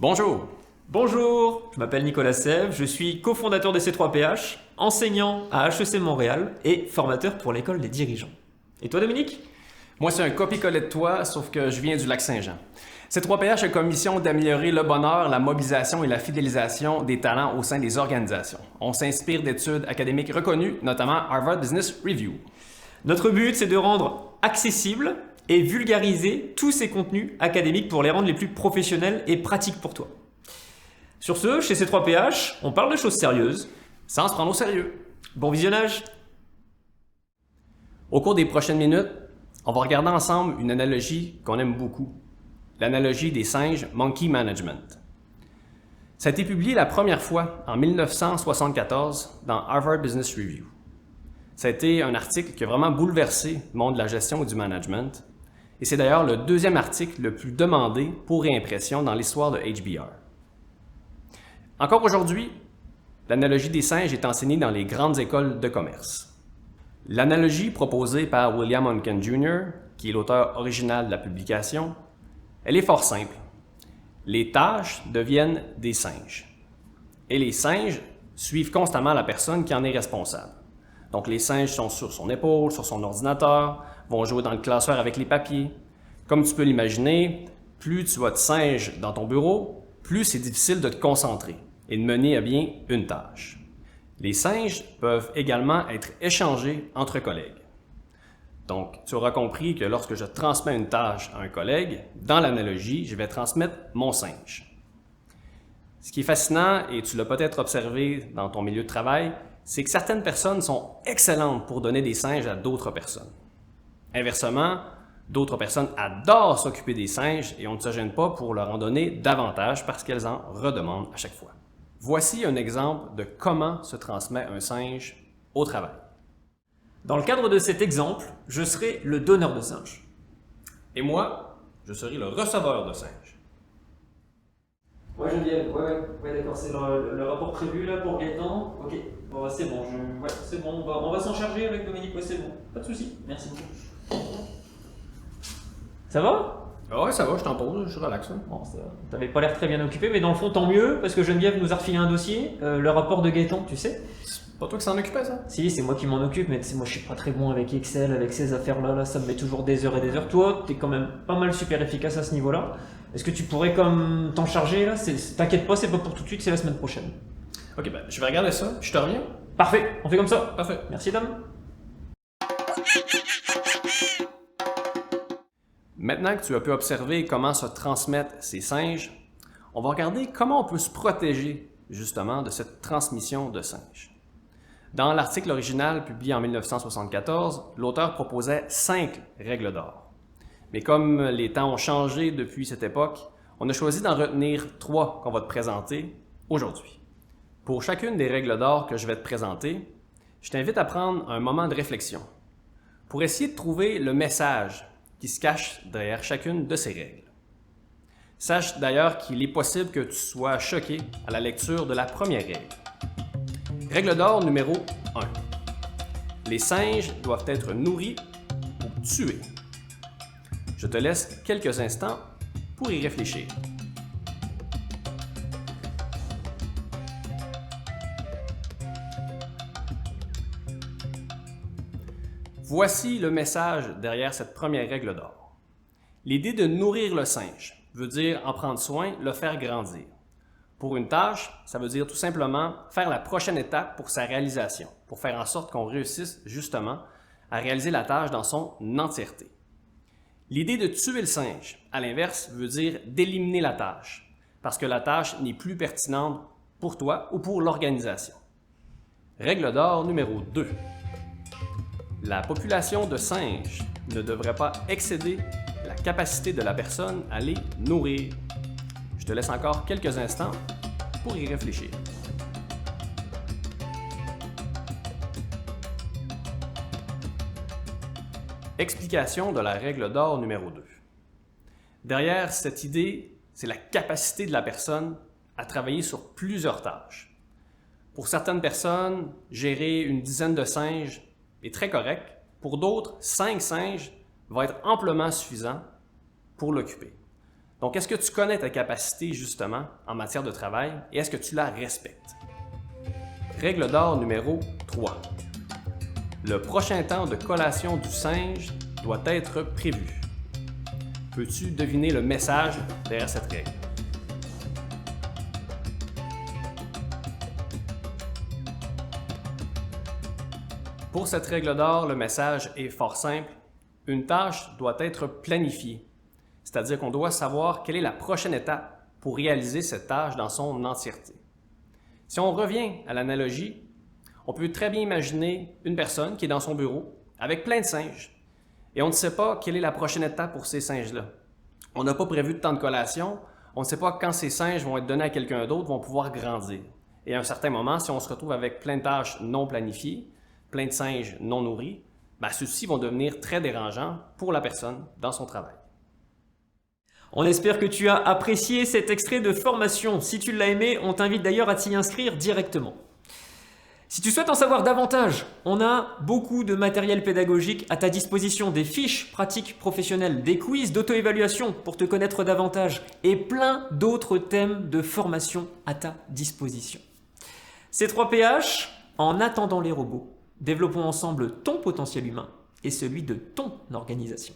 Bonjour. Bonjour, je m'appelle Nicolas Sèvres, je suis cofondateur de C3PH, enseignant à HEC Montréal et formateur pour l'école des dirigeants. Et toi Dominique? Moi, c'est un copier-coller de toi, sauf que je viens du Lac-Saint-Jean. C3PH a comme mission d'améliorer le bonheur, la mobilisation et la fidélisation des talents au sein des organisations. On s'inspire d'études académiques reconnues, notamment Harvard Business Review. Notre but, c'est de rendre accessible et vulgariser tous ces contenus académiques pour les rendre les plus professionnels et pratiques pour toi. Sur ce, chez C3PH, on parle de choses sérieuses, Sans se prendre au sérieux. bon visionnage. Au cours des prochaines minutes, on va regarder ensemble une analogie qu'on aime beaucoup. L'analogie des singes Monkey Management. Ça a été publié la première fois en 1974 dans Harvard Business Review. Ça a été un article qui a vraiment bouleversé le monde de la gestion et du management. Et c'est d'ailleurs le deuxième article le plus demandé pour réimpression dans l'histoire de HBR. Encore aujourd'hui, l'analogie des singes est enseignée dans les grandes écoles de commerce. L'analogie proposée par William Onken Jr., qui est l'auteur original de la publication, elle est fort simple. Les tâches deviennent des singes. Et les singes suivent constamment la personne qui en est responsable. Donc les singes sont sur son épaule, sur son ordinateur, vont jouer dans le classeur avec les papiers. Comme tu peux l'imaginer, plus tu as de singes dans ton bureau, plus c'est difficile de te concentrer et de mener à bien une tâche. Les singes peuvent également être échangés entre collègues. Donc, tu auras compris que lorsque je transmets une tâche à un collègue, dans l'analogie, je vais transmettre mon singe. Ce qui est fascinant, et tu l'as peut-être observé dans ton milieu de travail, c'est que certaines personnes sont excellentes pour donner des singes à d'autres personnes. Inversement, d'autres personnes adorent s'occuper des singes et on ne se gêne pas pour leur en donner davantage parce qu'elles en redemandent à chaque fois. Voici un exemple de comment se transmet un singe au travail. Dans le cadre de cet exemple, je serai le donneur de singes. Et moi, je serai le receveur de singes. Ouais Geneviève, ouais d'accord, c'est le rapport prévu là pour Gaëtan. Ok, bon, c'est bon, c'est bon, on va s'en charger avec Dominique, ouais c'est bon, pas de soucis, merci beaucoup. Ça va? Ah ouais, ça va, je t'en pose, je suis relax. Bon, t'avais pas l'air très bien occupé, mais dans le fond tant mieux, parce que Geneviève nous a refilé un dossier, le rapport de Gaëtan, tu sais? C'est pas toi qui s'en occupais, ça? Si, c'est moi qui m'en occupe, mais tu sais, moi je suis pas très bon avec Excel, avec ces affaires-là, là, ça me met toujours des heures et des heures. Toi, t'es quand même pas mal super efficace à ce niveau-là. Est-ce que tu pourrais comme t'en charger là? T'inquiète pas, c'est pas pour tout de suite, c'est la semaine prochaine. Ok, ben je vais regarder ça, je te reviens. Parfait, on fait comme ça. Parfait. Merci dame. Maintenant que tu as pu observer comment se transmettent ces singes, on va regarder comment on peut se protéger justement de cette transmission de singes. Dans l'article original publié en 1974, l'auteur proposait 5 règles d'or. Mais comme les temps ont changé depuis cette époque, on a choisi d'en retenir 3 qu'on va te présenter aujourd'hui. Pour chacune des règles d'or que je vais te présenter, je t'invite à prendre un moment de réflexion pour essayer de trouver le message qui se cache derrière chacune de ces règles. Sache d'ailleurs qu'il est possible que tu sois choqué à la lecture de la première règle. Règle d'or numéro 1. Les singes doivent être nourris ou tués. Je te laisse quelques instants pour y réfléchir. Voici le message derrière cette première règle d'or. L'idée de nourrir le singe veut dire en prendre soin, le faire grandir. Pour une tâche, ça veut dire tout simplement faire la prochaine étape pour sa réalisation, pour faire en sorte qu'on réussisse justement à réaliser la tâche dans son entièreté. L'idée de tuer le singe, à l'inverse, veut dire d'éliminer la tâche, parce que la tâche n'est plus pertinente pour toi ou pour l'organisation. Règle d'or numéro 2. La population de singes ne devrait pas excéder la capacité de la personne à les nourrir. Je te laisse encore quelques instants pour y réfléchir. Explication de la règle d'or numéro 2. Derrière cette idée, c'est la capacité de la personne à travailler sur plusieurs tâches. Pour certaines personnes, gérer une dizaine de singes est très correct. Pour d'autres, 5 singes va être amplement suffisant pour l'occuper. Donc, est-ce que tu connais ta capacité, justement, en matière de travail et est-ce que tu la respectes? Règle d'or numéro 3. Le prochain temps de collation du singe doit être prévu. Peux-tu deviner le message derrière cette règle? Pour cette règle d'or, le message est fort simple. Une tâche doit être planifiée, c'est-à-dire qu'on doit savoir quelle est la prochaine étape pour réaliser cette tâche dans son entièreté. Si on revient à l'analogie, on peut très bien imaginer une personne qui est dans son bureau avec plein de singes et on ne sait pas quelle est la prochaine étape pour ces singes-là. On n'a pas prévu de temps de collation, on ne sait pas quand ces singes vont être donnés à quelqu'un d'autre, vont pouvoir grandir. Et à un certain moment, si on se retrouve avec plein de tâches non planifiées, plein de singes non nourris, ceux-ci vont devenir très dérangeants pour la personne dans son travail. On espère que tu as apprécié cet extrait de formation. Si tu l'as aimé, on t'invite d'ailleurs à t'y inscrire directement. Si tu souhaites en savoir davantage, on a beaucoup de matériel pédagogique à ta disposition, des fiches pratiques professionnelles, des quiz d'auto-évaluation pour te connaître davantage et plein d'autres thèmes de formation à ta disposition. C3PH, en attendant les robots, développons ensemble ton potentiel humain et celui de ton organisation.